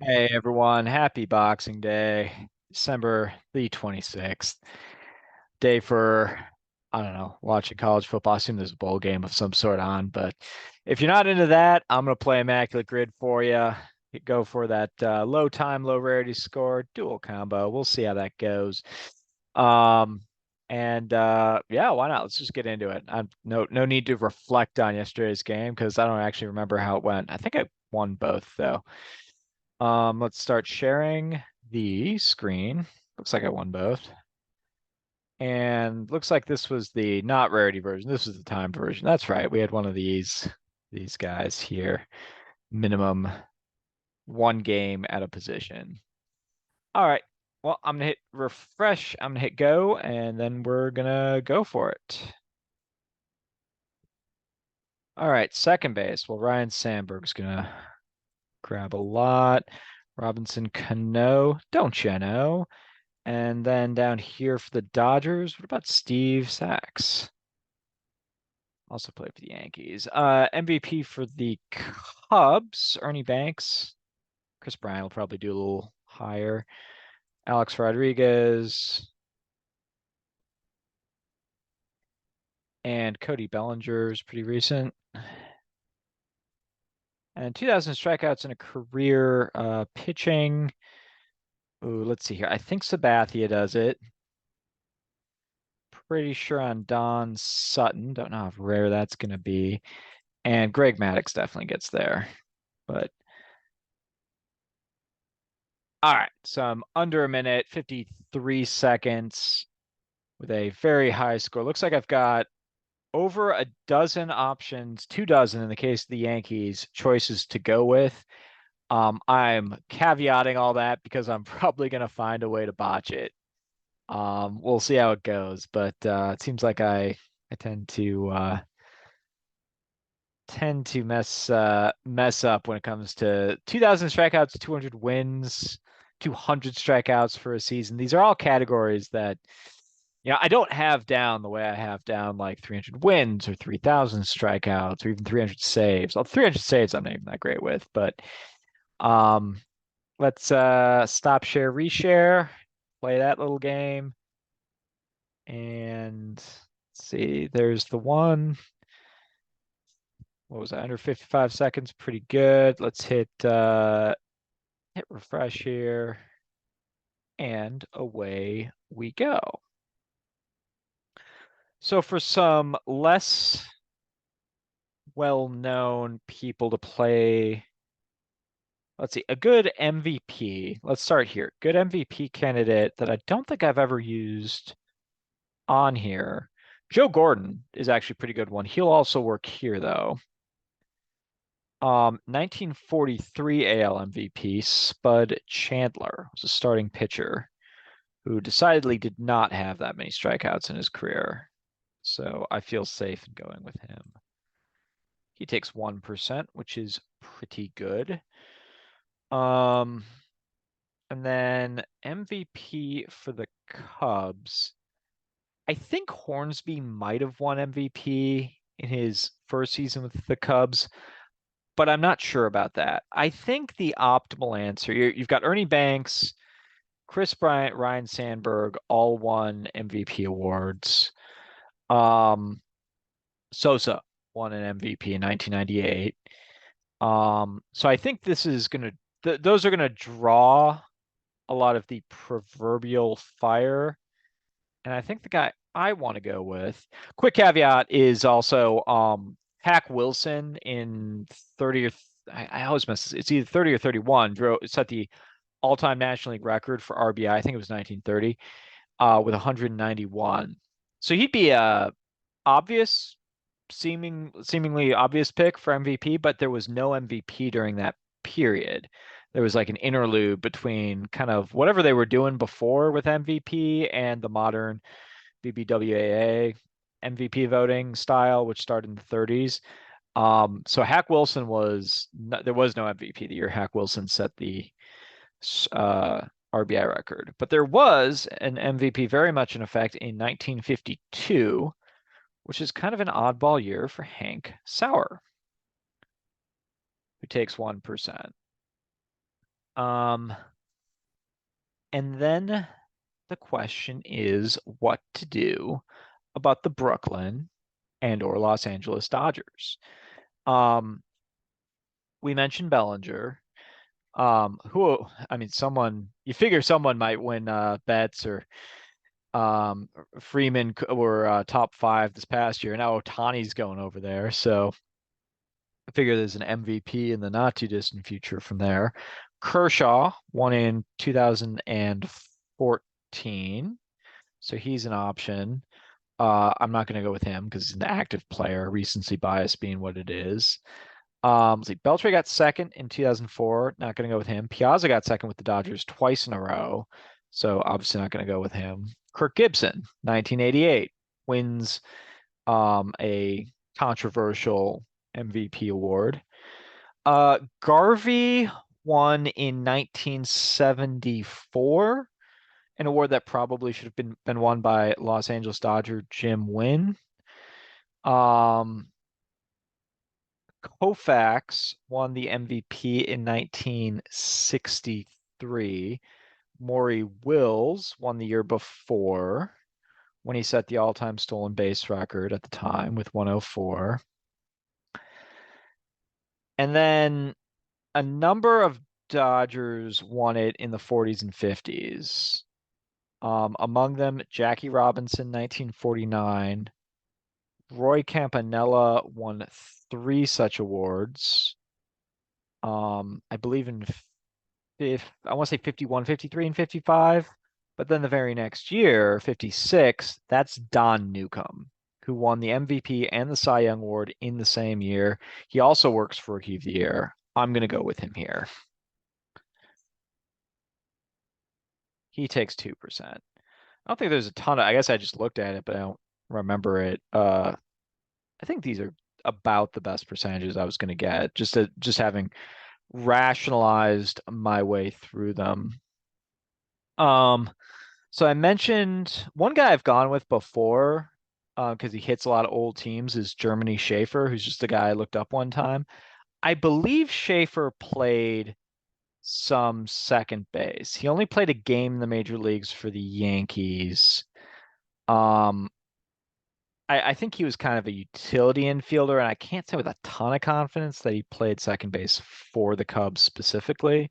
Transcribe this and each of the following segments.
Hey everyone, happy Boxing Day, December the 26th. Day for, I don't know, watching college football. I assume there's a bowl game of some sort on, but if you're not into that, I'm going to play Immaculate Grid for you. Go for that low time, low rarity score, dual combo. We'll see how that goes. Um, yeah, why not? Let's just get into it. No need to reflect on yesterday's game because I don't actually remember how it went. I think I won both though. Let's start sharing the screen. Looks like I won both. And looks like this was the not rarity version. This was the time version. That's right. We had one of these guys here. Minimum one game at a position. All right. Well, I'm gonna hit refresh. I'm gonna hit go, and then we're gonna go for it. All right, second base. Well, Ryan Sandberg's gonna grab a lot. Robinson Cano, don't you know? And then down here for the Dodgers, what about Steve Sachs? Also played for the Yankees. MVP for the Cubs, Ernie Banks. Chris Bryant will probably do a little higher. Alex Rodriguez and Cody Bellinger is pretty recent. And 2,000 strikeouts in a career pitching. Ooh, let's see here. I think Sabathia does it. Pretty sure on Don Sutton. Don't know how rare that's going to be. And Greg Maddux definitely gets there. But all right, so I'm under a minute, 53 seconds with a very high score. Looks like I've got over a dozen options, 2 dozen in the case of the Yankees, choices to go with. I'm caveating all that because I'm probably going to find a way to botch it. We'll see how it goes, but it seems like I tend to mess up when it comes to 2,000 strikeouts, 200 wins, 200 strikeouts for a season. These are all categories that I don't have down the way I have down like 300 wins or 3,000 strikeouts or even 300 saves. Well, 300 saves I'm not even that great with, but um let's stop share reshare, play that little game and see there's the one. What was that? Under 55 seconds, pretty good. Let's hit refresh here, and away we go. So for some less well-known people to play, let's see, a good MVP. Let's start here. Good MVP candidate that I don't think I've ever used on here. Joe Gordon is actually a pretty good one. He'll also work here though. 1943 AL MVP, Spud Chandler was a starting pitcher who decidedly did not have that many strikeouts in his career. So I feel safe in going with him. He takes 1%, which is pretty good. Um, and then MVP for the Cubs. I think Hornsby might have won MVP in his first season with the Cubs, but I'm not sure about that. I think the optimal answer, you've got Ernie Banks, Chris Bryant, Ryan Sandberg, all won MVP awards. Sosa won an MVP in 1998. So I think this is gonna those are gonna draw a lot of the proverbial fire, and I think the guy I want to go with. Quick caveat is also Hack Wilson in 30 or I always miss this. It's either 30 or 31 set the all-time National League record for RBI. I think it was 1930 with 191. So he'd be a obvious seemingly obvious pick for MVP, but there was no MVP during that period. There was like an interlude between kind of whatever they were doing before with MVP and the modern BBWAA MVP voting style, which started in the 30s. So Hack Wilson there was no MVP the year Hack Wilson set the RBI record, but there was an MVP very much in effect in 1952, which is kind of an oddball year for Hank Sauer, who takes 1%. Um, and then the question is what to do about the Brooklyn and or Los Angeles Dodgers. Um, we mentioned Bellinger. Who I mean, someone you figure someone might win bets or um Freeman were top five this past year. Now Otani's going over there, so I figure there's an MVP in the not too distant future from there. Kershaw won in 2014, so he's an option. I'm not going to go with him because he's an active player, recency bias being what it is. Let's see, Beltre got second in 2004. Not going to go with him. Piazza got second with the Dodgers twice in a row, so obviously not going to go with him. Kirk Gibson, 1988, wins a controversial MVP award. Garvey won in 1974, an award that probably should have been won by Los Angeles Dodger Jim Wynn. Um, Koufax won the MVP in 1963. Maury Wills won the year before when he set the all-time stolen base record at the time with 104. And then a number of Dodgers won it in the 40s and 50s. Among them, Jackie Robinson, 1949. Roy Campanella won three such awards. I believe in if I want to say 51, 53, and 55. But then the very next year, 56, that's Don Newcombe, who won the MVP and the Cy Young Award in the same year. He also works for Rookie of the Year. I'm going to go with him here. He takes 2%. I don't think there's a ton of, I guess I just looked at it, but I don't remember it. I think these are about the best percentages I was going to get, just having rationalized my way through them. Um, so I mentioned one guy I've gone with before, because he hits a lot of old teams, is Germany Schaefer, who's just a guy I looked up one time. I believe Schaefer played some second base. He only played a game in the major leagues for the Yankees. Um, I think he was kind of a utility infielder, and I can't say with a ton of confidence that he played second base for the Cubs specifically,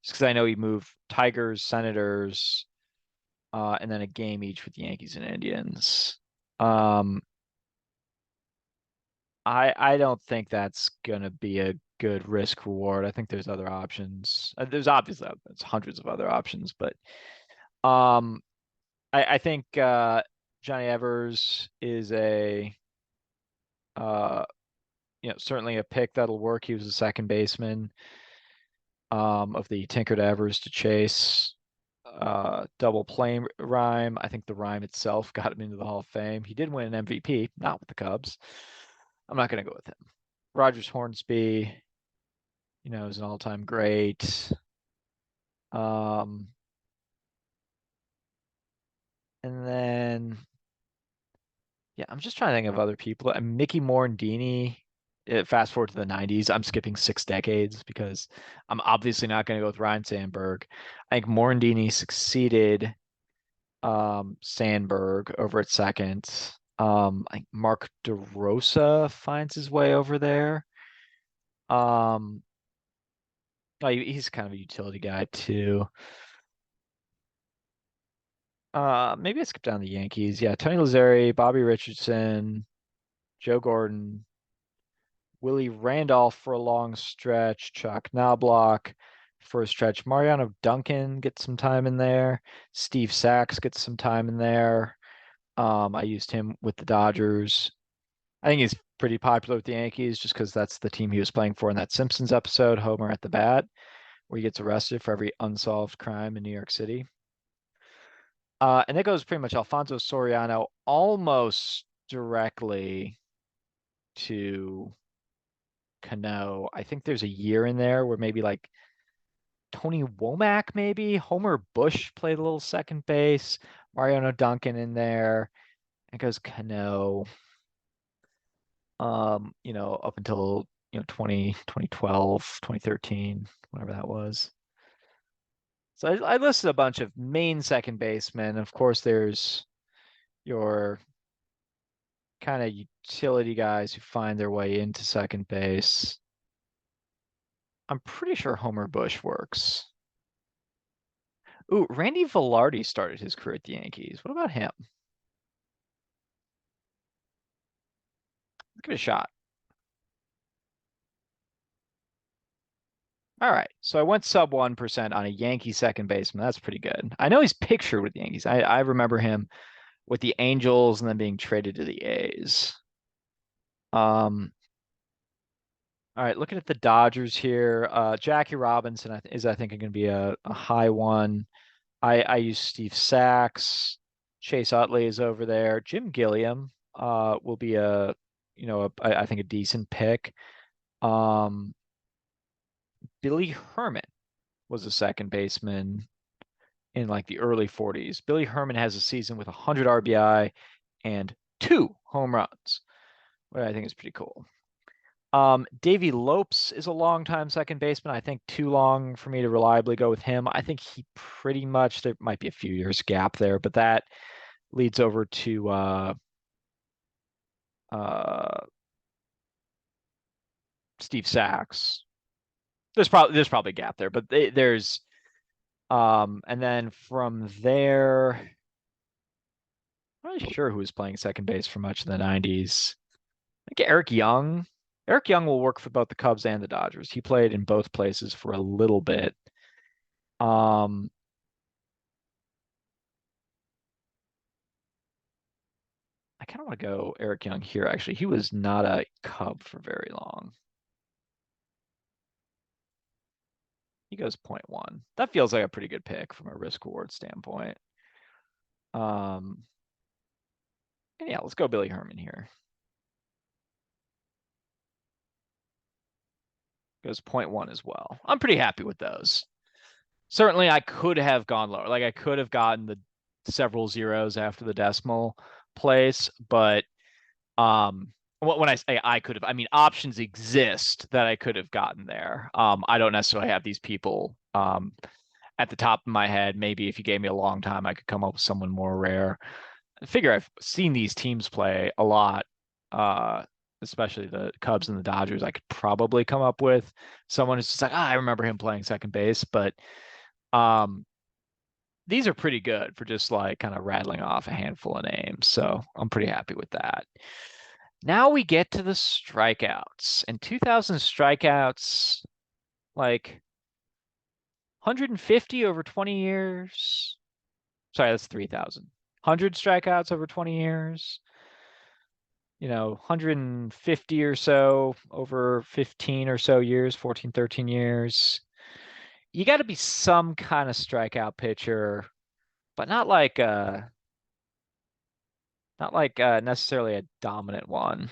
just because I know he moved Tigers, Senators, and then a game each with the Yankees and Indians. Um, I don't think that's gonna be a good risk reward. I think there's other options. There's obviously there's hundreds of other options, but um, I think Johnny Evers is a uh certainly a pick that'll work. He was a second baseman of the Tinker to Evers to Chase double play rhyme. I think the rhyme itself got him into the Hall of Fame. He did win an MVP, not with the Cubs. I'm not going to go with him. Rogers Hornsby, is an all-time great. Um, and then, yeah, I'm just trying to think of other people. Mickey Morandini. Fast forward to the 90s. I'm skipping 6 decades because I'm obviously not going to go with Ryan Sandberg. I think Morandini succeeded Sandberg over at second. I think Mark DeRosa finds his way over there. Um, he's kind of a utility guy too. Maybe I skip down the Yankees. Yeah, Tony Lazzeri, Bobby Richardson, Joe Gordon, Willie Randolph for a long stretch, Chuck Knobloch for a stretch. Mariano Duncan gets some time in there. Steve Sachs gets some time in there. I used him with the Dodgers. I think he's pretty popular with the Yankees just because that's the team he was playing for in that Simpsons episode, Homer at the Bat, where he gets arrested for every unsolved crime in New York City. And that goes pretty much Alfonso Soriano almost directly to Cano. I think there's a year in there where maybe like Tony Womack, maybe Homer Bush played a little second base, Mariano Duncan in there. It goes Cano. Up until 2012, 2013, whatever that was. So I listed a bunch of main second basemen. Of course, there's your kind of utility guys who find their way into second base. I'm pretty sure Homer Bush works. Ooh, Randy Velarde started his career at the Yankees. What about him? Give it a shot. All right. So I went sub 1% on a Yankee second baseman. That's pretty good. I know he's pictured with the Yankees. I remember him with the Angels and then being traded to the A's. All right, looking at the Dodgers here. Jackie Robinson is, I think, going to be a high one. I use Steve Sachs. Chase Utley is over there. Jim Gilliam will be I think a decent pick. Um, Billy Herman was a second baseman in like the early 40s. Billy Herman has a season with 100 RBI and 2 home runs, which I think is pretty cool. Davey Lopes is a long-time second baseman. I think too long for me to reliably go with him. I think he pretty much, there might be a few years gap there, but that leads over to uh, Steve Sachs. There's probably a gap there, but there's and then from there, I'm not really sure who was playing second base for much of the 90s. I think Eric Young. Eric Young will work for both the Cubs and the Dodgers. He played in both places for a little bit. Um, I kind of want to go Eric Young here, actually. He was not a Cub for very long. He goes 0.1. That feels like a pretty good pick from a risk reward standpoint. Um, yeah, let's go Billy Herman here. Goes 0.1 as well. I'm pretty happy with those. Certainly, I could have gone lower. Like I could have gotten the several zeros after the decimal place, but when I say I could have, I mean options exist that I could have gotten there. I don't necessarily have these people at the top of my head. Maybe if you gave me a long time, I could come up with someone more rare. I figure I've seen these teams play a lot, uh, especially the Cubs and the Dodgers. I could probably come up with someone who's just like, I remember him playing second base, but um, these are pretty good for just like kind of rattling off a handful of names. So I'm pretty happy with that. Now we get to the strikeouts. And 2000 strikeouts, like 150 over 20 years. Sorry, that's 3,000. 100 strikeouts over 20 years. 150 or so over 15 or so years, 14, 13 years. You got to be some kind of strikeout pitcher, but not like necessarily a dominant one.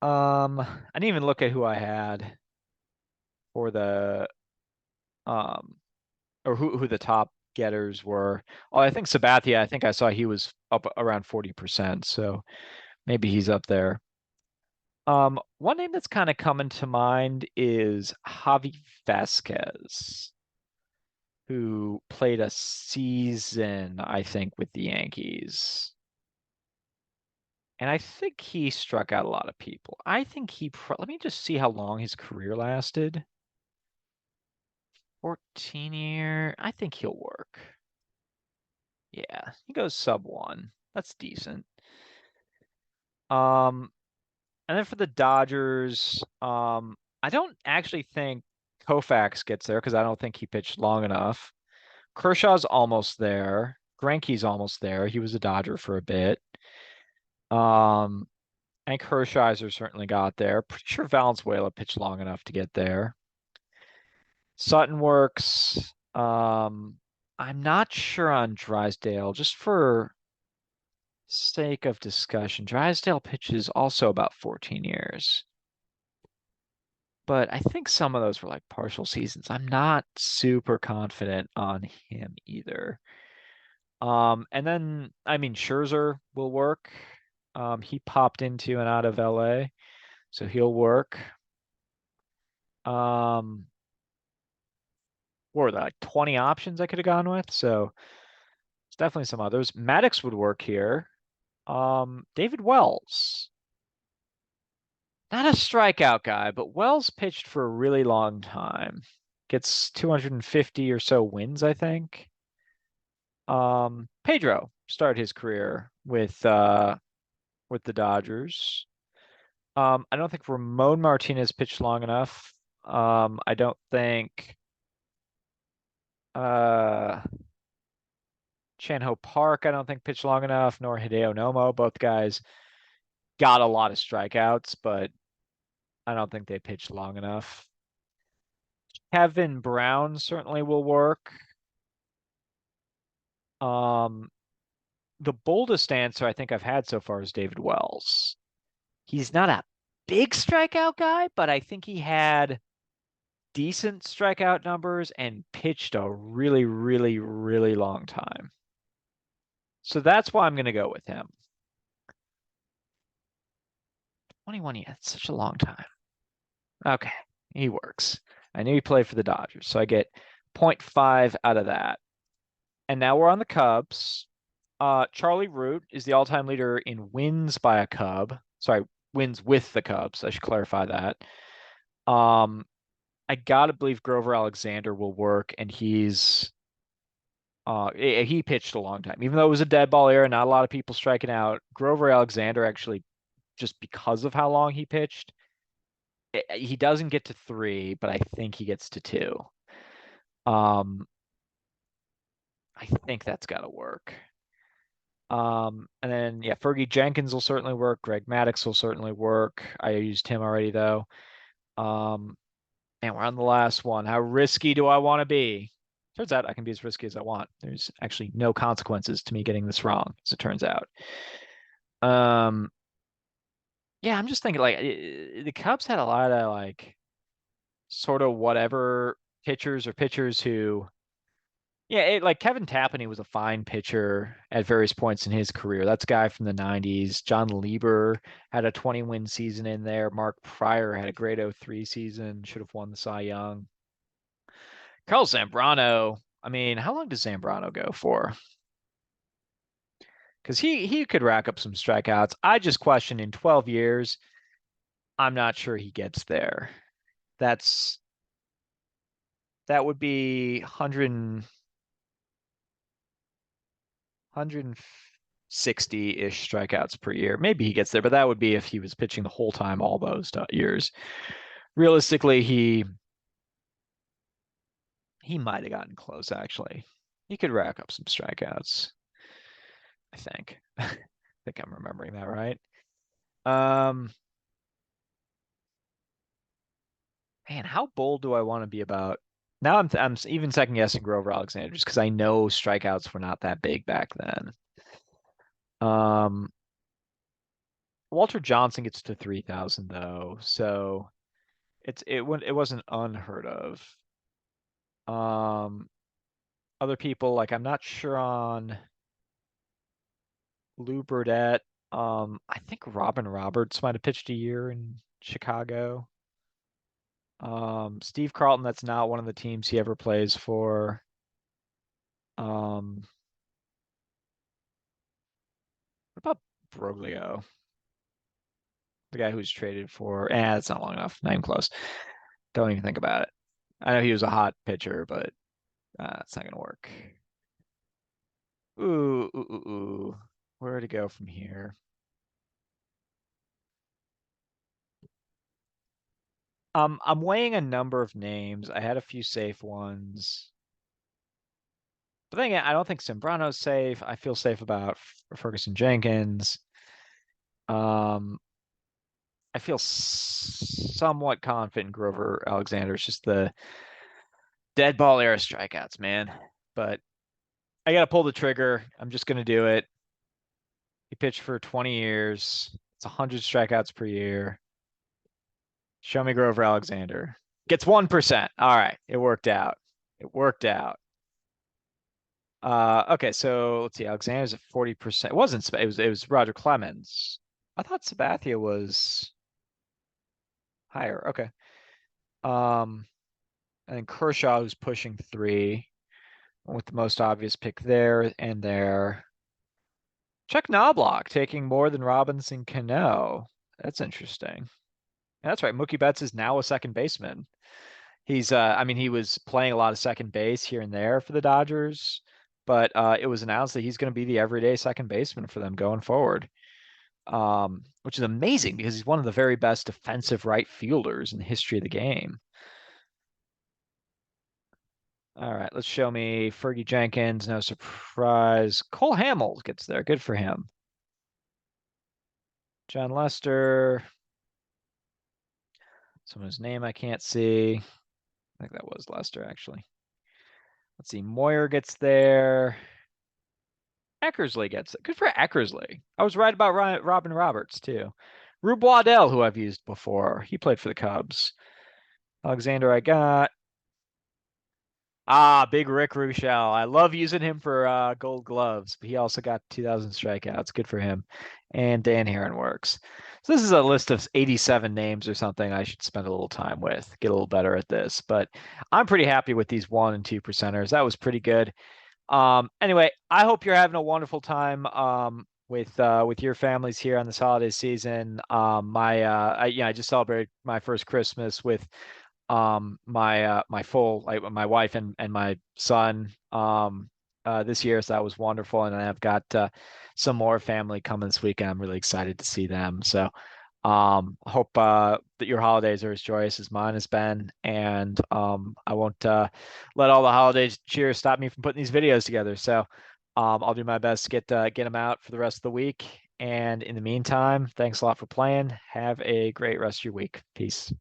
I didn't even look at who I had for the um or who the top getters were. Oh, I think Sabathia, I think I saw he was up around 40%, so maybe he's up there. One name that's kind of coming to mind is Javi Vasquez, who played a season, I think, with the Yankees. And I think he struck out a lot of people. I think let me just see how long his career lasted. 14 year. I think he'll work. Yeah, he goes sub 1. That's decent. Um, and then for the Dodgers, I don't actually think Koufax gets there because I don't think he pitched long enough. Kershaw's almost there. Greinke's almost there. He was a Dodger for a bit. Um, and Kershiser certainly got there. Pretty sure Valenzuela pitched long enough to get there. Sutton works. I'm not sure on Drysdale, just for sake of discussion. Drysdale pitches also about 14 years. But I think some of those were like partial seasons. I'm not super confident on him either. And then I mean Scherzer will work. He popped into and out of LA, so he'll work. Um, what were there, like 20 options I could have gone with. So there's definitely some others. Maddox would work here. David Wells. Not a strikeout guy, but Wells pitched for a really long time. Gets 250 or so wins, I think. Pedro started his career with the Dodgers. I don't think Ramon Martinez pitched long enough. I don't think uh Chan-Ho Park, I don't think pitched long enough, nor Hideo Nomo. Both guys got a lot of strikeouts, but I don't think they pitched long enough. Kevin Brown certainly will work. Um, the boldest answer I think I've had so far is David Wells. He's not a big strikeout guy, but I think he had decent strikeout numbers and pitched a really, really, really long time. So that's why I'm going to go with him. 21 years, such a long time. Okay, he works. I knew he played for the Dodgers, so I get 0.5 out of that. And now we're on the Cubs. Charlie Root is the all-time leader in wins by a Cub. Sorry, wins with the Cubs. I should clarify that. I gotta believe Grover Alexander will work, and he pitched a long time. Even though it was a dead ball era, not a lot of people striking out. Grover Alexander actually, just because of how long he pitched, he doesn't get to 3, but I think he gets to 2. I think that's got to work. And then yeah, Fergie Jenkins will certainly work. Greg Maddux will certainly work. I used him already though. And we're on the last one. How risky do I want to be? Turns out I can be as risky as I want. There's actually no consequences to me getting this wrong, as it turns out. Yeah, I'm just thinking like the Cubs had a lot of like sort of whatever pitchers who, yeah, like Kevin Tapani was a fine pitcher at various points in his career. That's a guy from the 90s. John Lieber had a 20-win season in there. Mark Pryor had a great 03 season, should have won the Cy Young. Carlos Zambrano, I mean, how long does Zambrano go for? Because he could rack up some strikeouts. I just question in 12 years, I'm not sure he gets there. That would be 160-ish strikeouts per year. Maybe he gets there, but that would be if he was pitching the whole time all those years. Realistically, he might have gotten close, actually. He could rack up some strikeouts, I think. I think I'm remembering that right. Man, how bold do I want to be about? Now I'm even second guessing Grover Alexander just because I know strikeouts were not that big back then. Walter Johnson gets to 3,000 though, so it wasn't unheard of. Um, Other people like I'm not sure on Lou Burdette. I think Robin Roberts might have pitched a year in Chicago. Steve Carlton, that's not one of the teams he ever plays for. What about Broglio? The guy who's traded for, it's not long enough. Not even close. Don't even think about it. I know he was a hot pitcher, but it's not gonna work. Ooh, ooh, ooh, ooh. Where to go from here? I'm weighing a number of names. I had a few safe ones. But then again, I don't think Sembrano's safe. I feel safe about Ferguson Jenkins. I feel somewhat confident in Grover Alexander. It's just the dead ball era strikeouts, man. But I gotta pull the trigger. I'm just gonna do it. He pitched for 20 years. It's 100 strikeouts per year. Show me Grover Alexander. Gets 1%. All right, it worked out. It worked out. Okay, so let's see. Alexander's at 40%. It wasn't. It was Roger Clemens. I thought Sabathia was higher. Okay. Um, And then Kershaw, who's pushing 3, with the most obvious pick there and there. Chuck Knobloch taking more than Robinson Cano. That's interesting. That's right. Mookie Betts is now a second baseman. I mean, he was playing a lot of second base here and there for the Dodgers, but it was announced that he's going to be the everyday second baseman for them going forward, which is amazing because he's one of the very best defensive right fielders in the history of the game. All right, let's show me Fergie Jenkins. No surprise. Cole Hamels gets there. Good for him. John Lester. Someone's name I can't see. I think that was Lester, actually. Let's see. Moyer gets there. Eckersley gets it. Good for Eckersley. I was right about Robin Roberts, too. Rube Waddell, who I've used before. He played for the Cubs. Alexander, I got. Big Rick Ruchel. I love using him for Gold Gloves, but he also got 2,000 strikeouts. Good for him. And Dan Heron works. So this is a list of 87 names or something I should spend a little time with, get a little better at this. But I'm pretty happy with these 1 and 2 percenters. That was pretty good. Anyway, I hope you're having a wonderful time with your families here on this holiday season. I just celebrated my first Christmas with my full, like, my wife and my son this year, so that was wonderful. And I've got some more family coming this weekend. I'm really excited to see them. So hope that your holidays are as joyous as mine has been, and I won't let all the holidays cheer stop me from putting these videos together. So I'll do my best to get them out for the rest of the week. And in the meantime, thanks a lot for playing. Have a great rest of your week. Peace.